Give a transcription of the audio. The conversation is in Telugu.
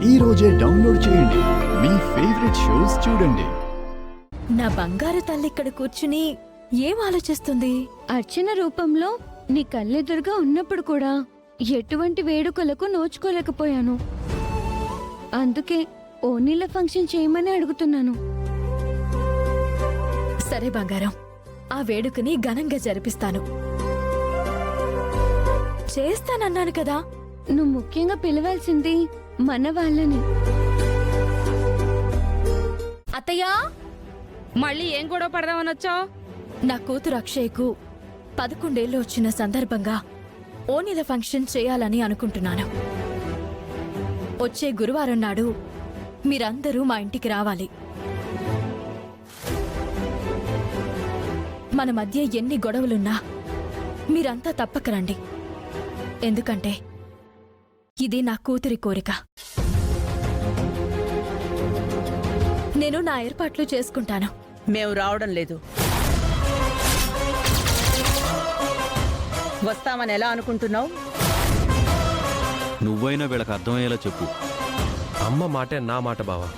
ఈ రోజే డౌన్లోడ్ చేయండి. మీ ఫేవరెట్ షోస్ చూడండి. నా బంగారు తల్లి ఇక్కడ కూర్చుని ఏం ఆలోచిస్తుంది? అర్చన రూపంలో నీ కళ్ళెదురుగా ఉన్నప్పుడు కూడా ఎటువంటి వేడుకలకు నోచుకోలేకపోయాను. అందుకే ఓనీల ఫంక్షన్ చేయమని అడుగుతున్నాను. సరే బంగారం, ఆ వేడుకని ఘనంగా జరిపిస్తాను. చేస్తానన్నాను కదా. నువ్వు ముఖ్యంగా పిలవాల్సింది మన వాళ్ళని. అత్తయ్యా, మళ్ళీ ఏం గొడవ పడదామనొచ్చావు? నా కూతురు అక్షయ్కు 11 ఏళ్ళు వచ్చిన సందర్భంగా ఓనీల ఫంక్షన్ చేయాలని అనుకుంటున్నాను. వచ్చే గురువారం నాడు మీరందరూ మా ఇంటికి రావాలి. మన మధ్య ఎన్ని గొడవలున్నా మీరంతా తప్పక రండి. ఎందుకంటే ఇది నా కూతురి కోరిక. నేను నా ఏర్పాట్లు చేసుకుంటాను. మేము రావడం లేదు. వస్తామని ఎలా అనుకుంటున్నావు? నువ్వైనా వీళ్ళకి అర్థమయ్యేలా చెప్పు. అమ్మ మాటే నా మాట బావా.